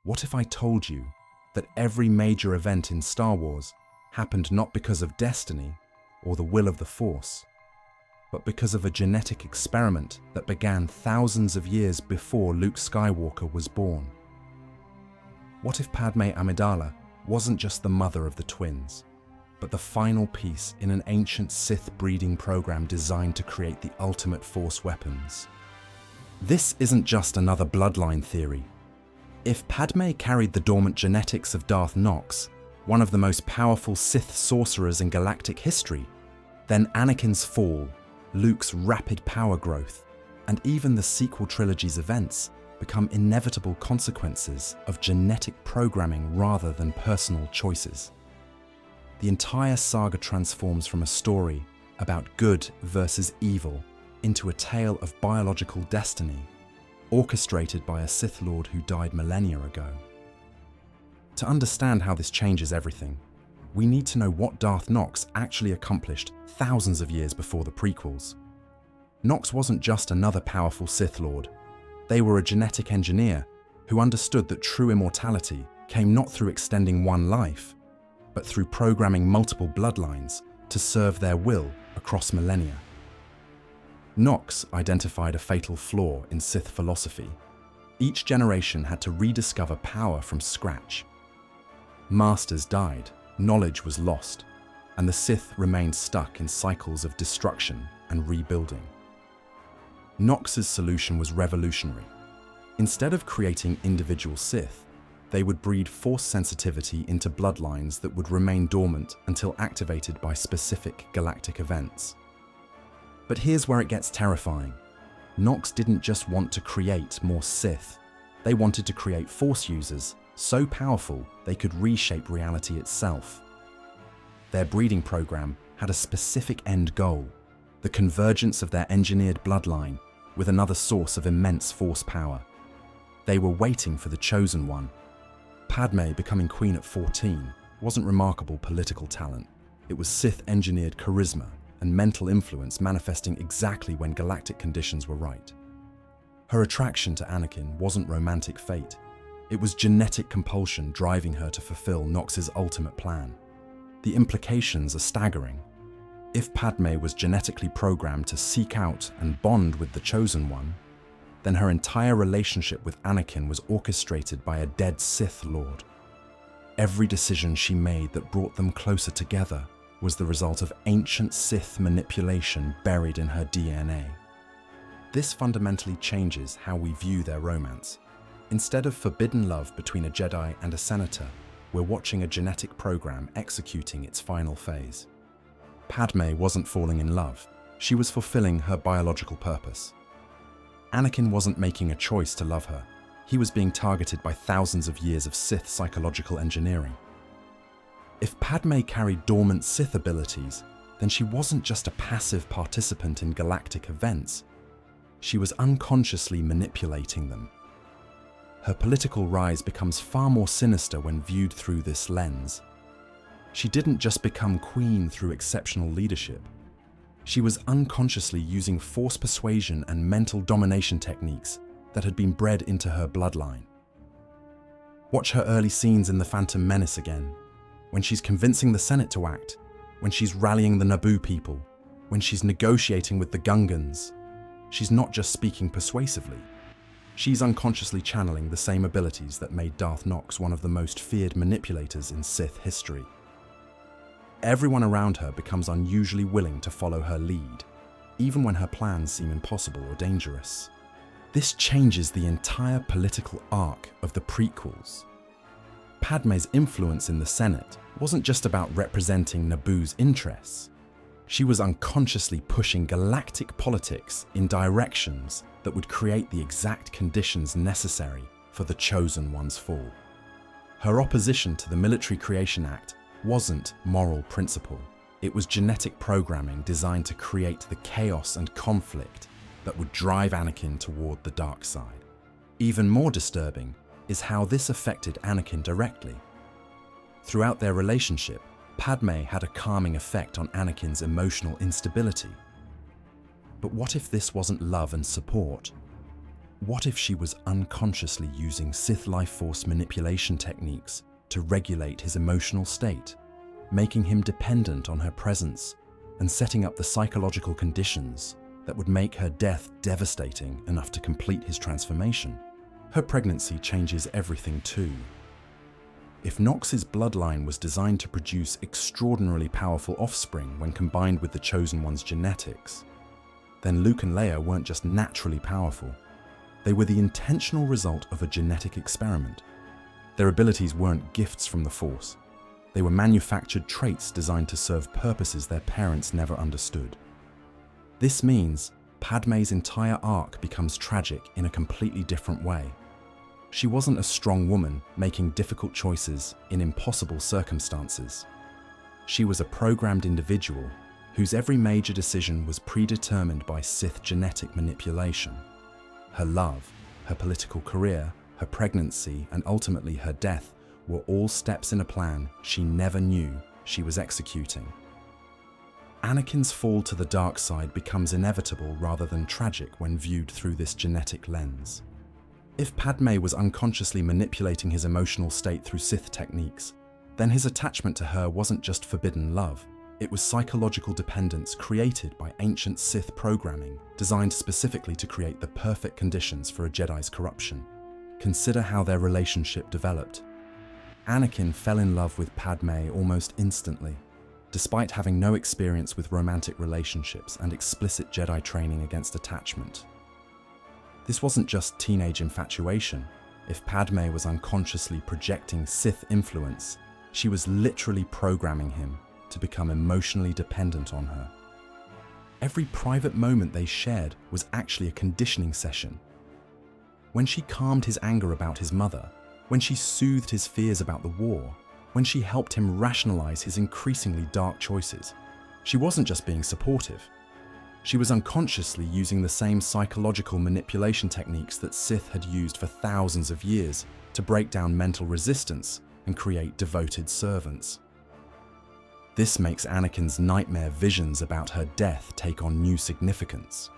What if I told you that every major event in Star Wars happened not because of destiny or the will of the Force, but because of a genetic experiment that began thousands of years before Luke Skywalker was born? What if Padmé Amidala wasn't just the mother of the twins, but the final piece in an ancient Sith breeding program designed to create the ultimate Force weapons? This isn't just another bloodline theory. If Padmé carried the dormant genetics of Darth Nox, one of the most powerful Sith sorcerers in galactic history, then Anakin's fall, Luke's rapid power growth, and even the sequel trilogy's events become inevitable consequences of genetic programming rather than personal choices. The entire saga transforms from a story about good versus evil into a tale of biological destiny, orchestrated by a Sith Lord who died millennia ago. To understand how this changes everything, we need to know what Darth Nox actually accomplished thousands of years before the prequels. Nox wasn't just another powerful Sith Lord. They were a genetic engineer who understood that true immortality came not through extending one life, but through programming multiple bloodlines to serve their will across millennia. Nox identified a fatal flaw in Sith philosophy. Each generation had to rediscover power from scratch. Masters died, knowledge was lost, and the Sith remained stuck in cycles of destruction and rebuilding. Nox's solution was revolutionary. Instead of creating individual Sith, they would breed Force sensitivity into bloodlines that would remain dormant until activated by specific galactic events. But here's where it gets terrifying. Nox didn't just want to create more Sith. They wanted to create Force users so powerful they could reshape reality itself. Their breeding program had a specific end goal: the convergence of their engineered bloodline with another source of immense Force power. They were waiting for the chosen one. Padmé becoming queen at 14 wasn't remarkable political talent. It was Sith-engineered charisma and mental influence manifesting exactly when galactic conditions were right. Her attraction to Anakin wasn't romantic fate. It was genetic compulsion driving her to fulfill Nox's ultimate plan. The implications are staggering. If Padmé was genetically programmed to seek out and bond with the chosen one, then her entire relationship with Anakin was orchestrated by a dead Sith Lord. Every decision she made that brought them closer together was the result of ancient Sith manipulation buried in her DNA. This fundamentally changes how we view their romance. Instead of forbidden love between a Jedi and a senator, we're watching a genetic program executing its final phase. Padmé wasn't falling in love, she was fulfilling her biological purpose. Anakin wasn't making a choice to love her, he was being targeted by thousands of years of Sith psychological engineering. If Padmé carried dormant Sith abilities, then she wasn't just a passive participant in galactic events, she was unconsciously manipulating them. Her political rise becomes far more sinister when viewed through this lens. She didn't just become queen through exceptional leadership. She was unconsciously using Force persuasion and mental domination techniques that had been bred into her bloodline. Watch her early scenes in The Phantom Menace again, when she's convincing the Senate to act, when she's rallying the Naboo people, when she's negotiating with the Gungans. She's not just speaking persuasively. She's unconsciously channeling the same abilities that made Darth Nox one of the most feared manipulators in Sith history. Everyone around her becomes unusually willing to follow her lead, even when her plans seem impossible or dangerous. This changes the entire political arc of the prequels. Padmé's influence in the Senate wasn't just about representing Naboo's interests. She was unconsciously pushing galactic politics in directions that would create the exact conditions necessary for the Chosen One's fall. Her opposition to the Military Creation Act wasn't moral principle. It was genetic programming designed to create the chaos and conflict that would drive Anakin toward the dark side. Even more disturbing is how this affected Anakin directly. Throughout their relationship, Padmé had a calming effect on Anakin's emotional instability. But what if this wasn't love and support? What if she was unconsciously using Sith life force manipulation techniques to regulate his emotional state, making him dependent on her presence and setting up the psychological conditions that would make her death devastating enough to complete his transformation? Her pregnancy changes everything too. If Nox's bloodline was designed to produce extraordinarily powerful offspring when combined with the Chosen One's genetics, then Luke and Leia weren't just naturally powerful. They were the intentional result of a genetic experiment. Their abilities weren't gifts from the Force. They were manufactured traits designed to serve purposes their parents never understood. This means Padmé's entire arc becomes tragic in a completely different way. She wasn't a strong woman making difficult choices in impossible circumstances. She was a programmed individual whose every major decision was predetermined by Sith genetic manipulation. Her love, her political career, her pregnancy, and ultimately her death were all steps in a plan she never knew she was executing. Anakin's fall to the dark side becomes inevitable rather than tragic when viewed through this genetic lens. If Padmé was unconsciously manipulating his emotional state through Sith techniques, then his attachment to her wasn't just forbidden love. It was psychological dependence created by ancient Sith programming, designed specifically to create the perfect conditions for a Jedi's corruption. Consider how their relationship developed. Anakin fell in love with Padmé almost instantly, despite having no experience with romantic relationships and explicit Jedi training against attachment. This wasn't just teenage infatuation. If Padmé was unconsciously projecting Sith influence, she was literally programming him to become emotionally dependent on her. Every private moment they shared was actually a conditioning session. When she calmed his anger about his mother, when she soothed his fears about the war, when she helped him rationalize his increasingly dark choices, she wasn't just being supportive. She was unconsciously using the same psychological manipulation techniques that Sith had used for thousands of years to break down mental resistance and create devoted servants. This makes Anakin's nightmare visions about her death take on new significance.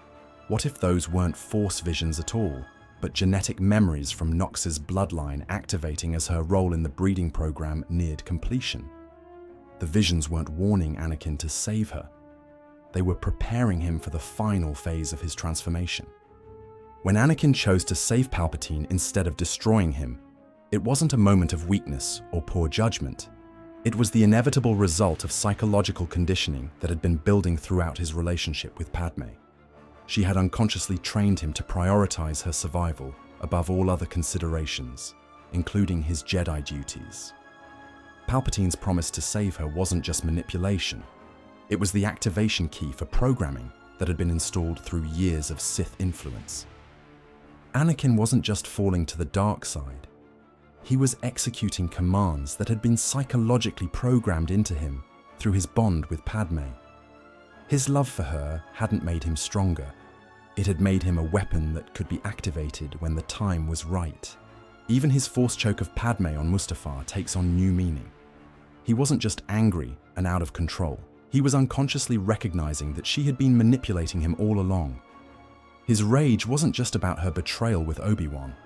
What if those weren't Force visions at all, but genetic memories from Nox's bloodline activating as her role in the breeding program neared completion? The visions weren't warning Anakin to save her. They were preparing him for the final phase of his transformation. When Anakin chose to save Palpatine instead of destroying him, it wasn't a moment of weakness or poor judgment. It was the inevitable result of psychological conditioning that had been building throughout his relationship with Padmé. She had unconsciously trained him to prioritize her survival above all other considerations, including his Jedi duties. Palpatine's promise to save her wasn't just manipulation. It was the activation key for programming that had been installed through years of Sith influence. Anakin wasn't just falling to the dark side. He was executing commands that had been psychologically programmed into him through his bond with Padmé. His love for her hadn't made him stronger. It had made him a weapon that could be activated when the time was right. Even his force choke of Padmé on Mustafar takes on new meaning. He wasn't just angry and out of control. He was unconsciously recognizing that she had been manipulating him all along. His rage wasn't just about her betrayal with Obi-Wan.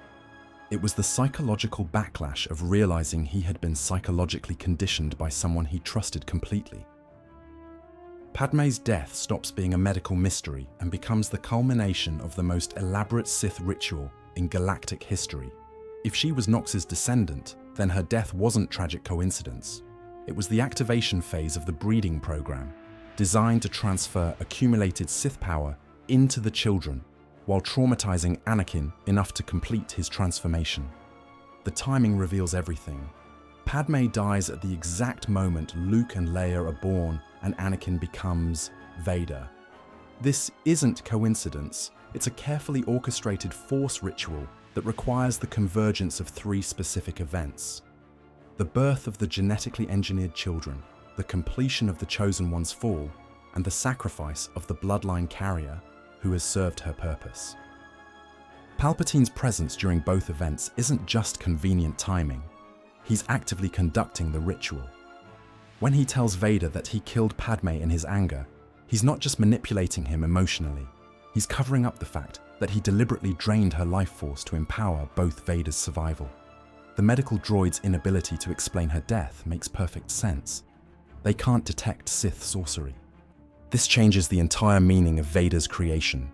It was the psychological backlash of realizing he had been psychologically conditioned by someone he trusted completely. Padmé's death stops being a medical mystery and becomes the culmination of the most elaborate Sith ritual in galactic history. If she was Nox's descendant, then her death wasn't tragic coincidence. It was the activation phase of the breeding program, designed to transfer accumulated Sith power into the children, while traumatizing Anakin enough to complete his transformation. The timing reveals everything. Padmé dies at the exact moment Luke and Leia are born and Anakin becomes Vader. This isn't coincidence. It's a carefully orchestrated Force ritual that requires the convergence of three specific events: the birth of the genetically engineered children, the completion of the Chosen One's fall, and the sacrifice of the bloodline carrier who has served her purpose. Palpatine's presence during both events isn't just convenient timing. He's actively conducting the ritual. When he tells Vader that he killed Padmé in his anger, he's not just manipulating him emotionally. He's covering up the fact that he deliberately drained her life force to empower both Vader's survival. The medical droid's inability to explain her death makes perfect sense. They can't detect Sith sorcery. This changes the entire meaning of Vader's creation.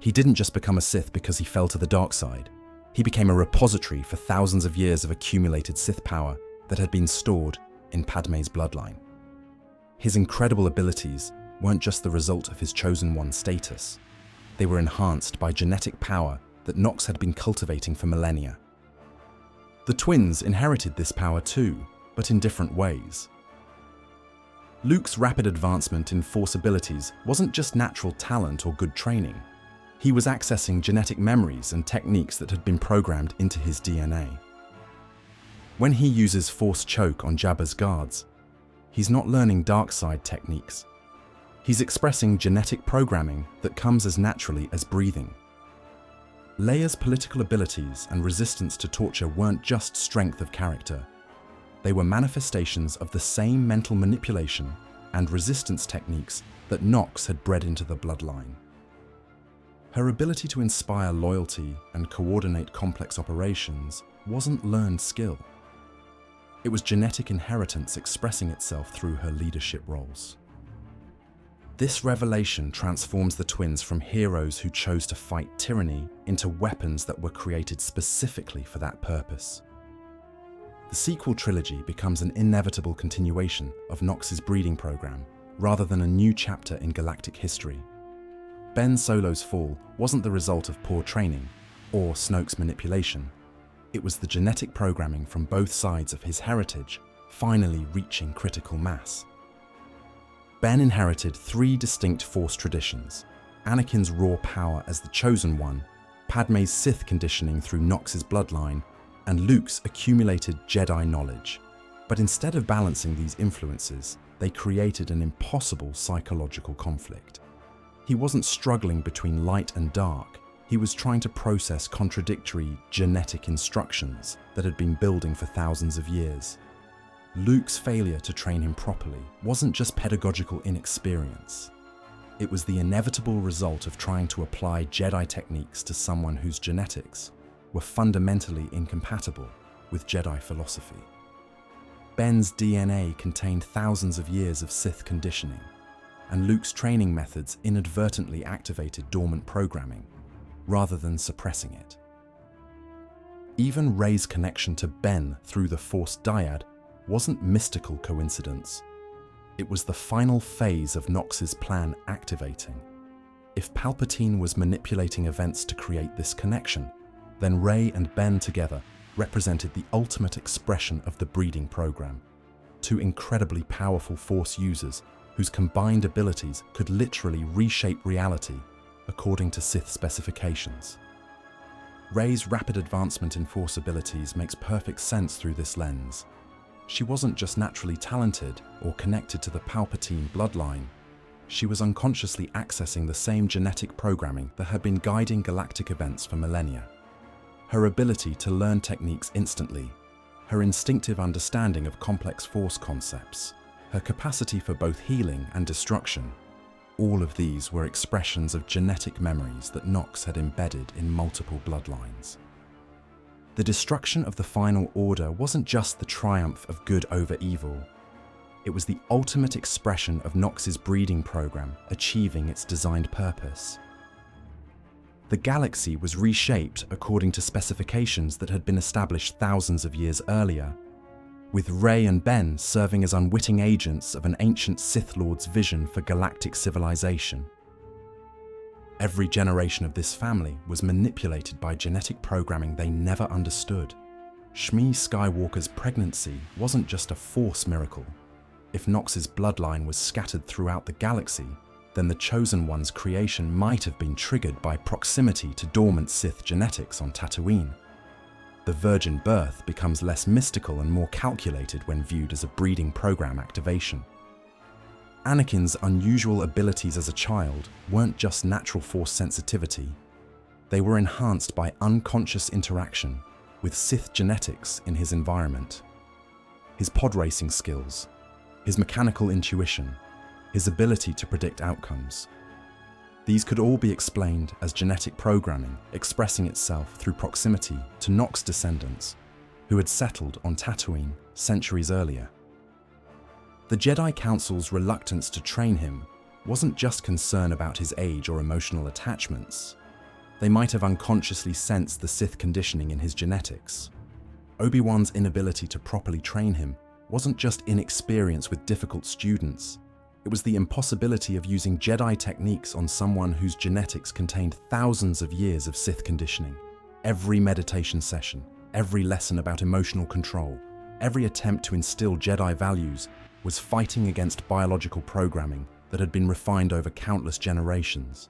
He didn't just become a Sith because he fell to the dark side. He became a repository for thousands of years of accumulated Sith power that had been stored in Padmé's bloodline. His incredible abilities weren't just the result of his Chosen One status. They were enhanced by genetic power that Nox had been cultivating for millennia. The twins inherited this power too, but in different ways. Luke's rapid advancement in Force abilities wasn't just natural talent or good training. He was accessing genetic memories and techniques that had been programmed into his DNA. When he uses Force Choke on Jabba's guards, he's not learning dark side techniques. He's expressing genetic programming that comes as naturally as breathing. Leia's political abilities and resistance to torture weren't just strength of character. They were manifestations of the same mental manipulation and resistance techniques that Nox had bred into the bloodline. Her ability to inspire loyalty and coordinate complex operations wasn't learned skill. It was genetic inheritance expressing itself through her leadership roles. This revelation transforms the twins from heroes who chose to fight tyranny into weapons that were created specifically for that purpose. The sequel trilogy becomes an inevitable continuation of Nox's breeding program, rather than a new chapter in galactic history. Ben Solo's fall wasn't the result of poor training or Snoke's manipulation. It was the genetic programming from both sides of his heritage finally reaching critical mass. Ben inherited three distinct Force traditions: Anakin's raw power as the Chosen One, Padmé's Sith conditioning through Nox's bloodline, and Luke's accumulated Jedi knowledge. But instead of balancing these influences, they created an impossible psychological conflict. He wasn't struggling between light and dark. He was trying to process contradictory genetic instructions that had been building for thousands of years. Luke's failure to train him properly wasn't just pedagogical inexperience. It was the inevitable result of trying to apply Jedi techniques to someone whose genetics were fundamentally incompatible with Jedi philosophy. Ben's DNA contained thousands of years of Sith conditioning, and Luke's training methods inadvertently activated dormant programming, rather than suppressing it. Even Rey's connection to Ben through the Force dyad wasn't mystical coincidence. It was the final phase of Nox's plan activating. If Palpatine was manipulating events to create this connection, then Rey and Ben together represented the ultimate expression of the breeding program. Two incredibly powerful Force users whose combined abilities could literally reshape reality according to Sith specifications. Rey's rapid advancement in Force abilities makes perfect sense through this lens. She wasn't just naturally talented or connected to the Palpatine bloodline. She was unconsciously accessing the same genetic programming that had been guiding galactic events for millennia. Her ability to learn techniques instantly, her instinctive understanding of complex Force concepts, her capacity for both healing and destruction, all of these were expressions of genetic memories that Nox had embedded in multiple bloodlines. The destruction of the Final Order wasn't just the triumph of good over evil. It was the ultimate expression of Nox's breeding program achieving its designed purpose. The galaxy was reshaped according to specifications that had been established thousands of years earlier, with Rey and Ben serving as unwitting agents of an ancient Sith Lord's vision for galactic civilization. Every generation of this family was manipulated by genetic programming they never understood. Shmi Skywalker's pregnancy wasn't just a Force miracle. If Nox's bloodline was scattered throughout the galaxy, then the Chosen One's creation might have been triggered by proximity to dormant Sith genetics on Tatooine. The virgin birth becomes less mystical and more calculated when viewed as a breeding program activation. Anakin's unusual abilities as a child weren't just natural Force sensitivity. They were enhanced by unconscious interaction with Sith genetics in his environment. His pod racing skills, his mechanical intuition, his ability to predict outcomes. These could all be explained as genetic programming expressing itself through proximity to Nox descendants who had settled on Tatooine centuries earlier. The Jedi Council's reluctance to train him wasn't just concern about his age or emotional attachments. They might have unconsciously sensed the Sith conditioning in his genetics. Obi-Wan's inability to properly train him wasn't just inexperience with difficult students. It was the impossibility of using Jedi techniques on someone whose genetics contained thousands of years of Sith conditioning. Every meditation session, every lesson about emotional control, every attempt to instill Jedi values was fighting against biological programming that had been refined over countless generations.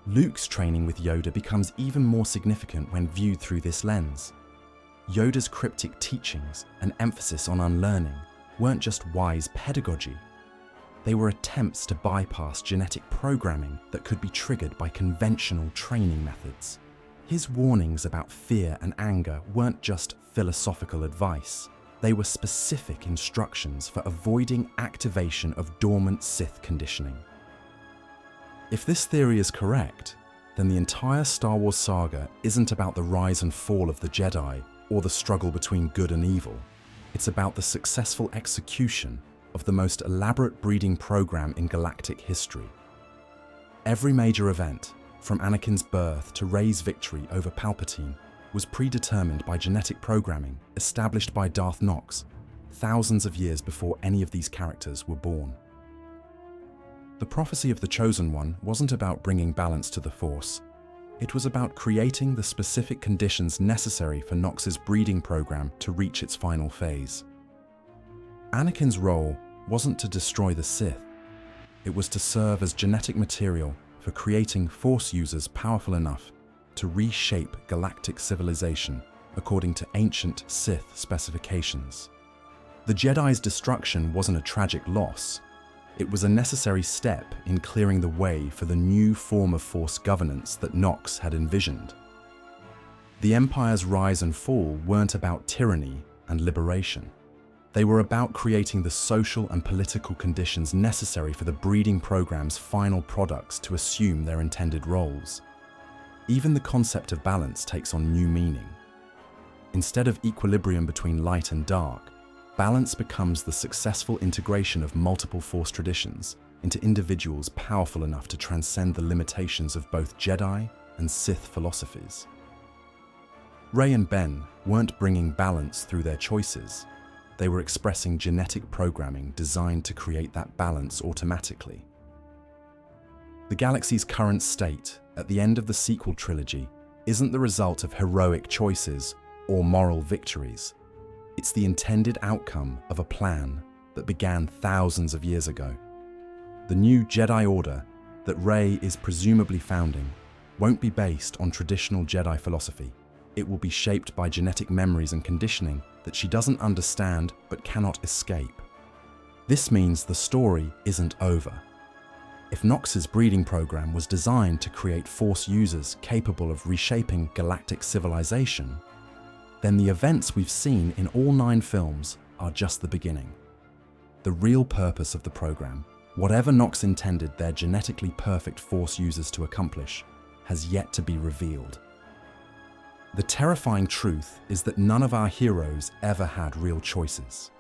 Luke's training with Yoda becomes even more significant when viewed through this lens. Yoda's cryptic teachings and emphasis on unlearning weren't just wise pedagogy. They were attempts to bypass genetic programming that could be triggered by conventional training methods. His warnings about fear and anger weren't just philosophical advice. They were specific instructions for avoiding activation of dormant Sith conditioning. If this theory is correct, then the entire Star Wars saga isn't about the rise and fall of the Jedi or the struggle between good and evil. It's about the successful execution of the most elaborate breeding program in galactic history. Every major event, from Anakin's birth to Rey's victory over Palpatine, was predetermined by genetic programming established by Darth Nox thousands of years before any of these characters were born. The prophecy of the Chosen One wasn't about bringing balance to the Force. It was about creating the specific conditions necessary for Nox's breeding program to reach its final phase. Anakin's role wasn't to destroy the Sith. It was to serve as genetic material for creating Force users powerful enough to reshape galactic civilization according to ancient Sith specifications. The Jedi's destruction wasn't a tragic loss. It was a necessary step in clearing the way for the new form of Force governance that Nox had envisioned. The Empire's rise and fall weren't about tyranny and liberation. They were about creating the social and political conditions necessary for the breeding program's final products to assume their intended roles. Even the concept of balance takes on new meaning. Instead of equilibrium between light and dark, balance becomes the successful integration of multiple Force traditions into individuals powerful enough to transcend the limitations of both Jedi and Sith philosophies. Rey and Ben weren't bringing balance through their choices. They were expressing genetic programming designed to create that balance automatically. The galaxy's current state at the end of the sequel trilogy isn't the result of heroic choices or moral victories. It's the intended outcome of a plan that began thousands of years ago. The new Jedi Order that Rey is presumably founding won't be based on traditional Jedi philosophy. It will be shaped by genetic memories and conditioning that she doesn't understand but cannot escape. This means the story isn't over. If Nox's breeding program was designed to create Force users capable of reshaping galactic civilization, then the events we've seen in all 9 films are just the beginning. The real purpose of the program, whatever Nox intended their genetically perfect Force users to accomplish, has yet to be revealed. The terrifying truth is that none of our heroes ever had real choices.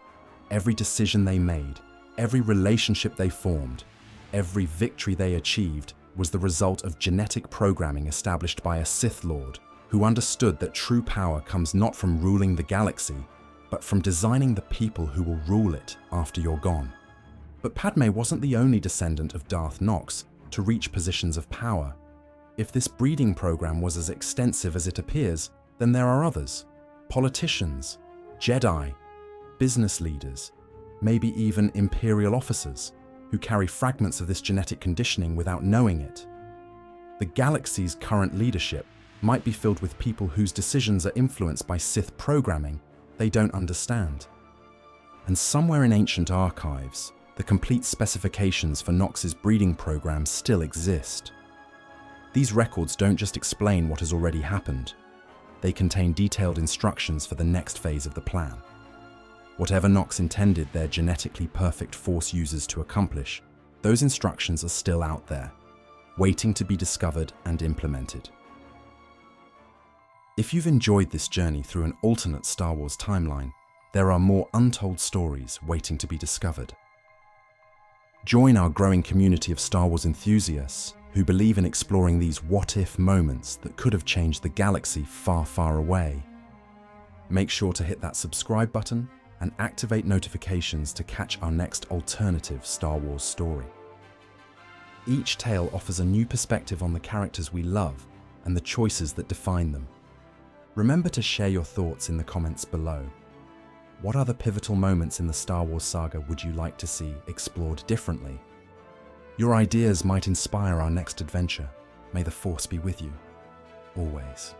Every decision they made, every relationship they formed, every victory they achieved was the result of genetic programming established by a Sith Lord who understood that true power comes not from ruling the galaxy, but from designing the people who will rule it after you're gone. But Padmé wasn't the only descendant of Darth Nox to reach positions of power. If this breeding program was as extensive as it appears, then there are others. Politicians, Jedi, business leaders, maybe even Imperial officers who carry fragments of this genetic conditioning without knowing it. The galaxy's current leadership might be filled with people whose decisions are influenced by Sith programming they don't understand. And somewhere in ancient archives, the complete specifications for Nox's breeding program still exist. These records don't just explain what has already happened. They contain detailed instructions for the next phase of the plan. Whatever Nox intended their genetically perfect Force users to accomplish, those instructions are still out there. waiting to be discovered and implemented. If you've enjoyed this journey through an alternate Star Wars timeline, there are more untold stories waiting to be discovered. Join our growing community of Star Wars enthusiasts who believe in exploring these what-if moments that could have changed the galaxy far, far away. Make sure to hit that subscribe button and activate notifications to catch our next alternative Star Wars story. Each tale offers a new perspective on the characters we love and the choices that define them. Remember to share your thoughts in the comments below. What other pivotal moments in the Star Wars saga would you like to see explored differently? Your ideas might inspire our next adventure. May the Force be with you, always.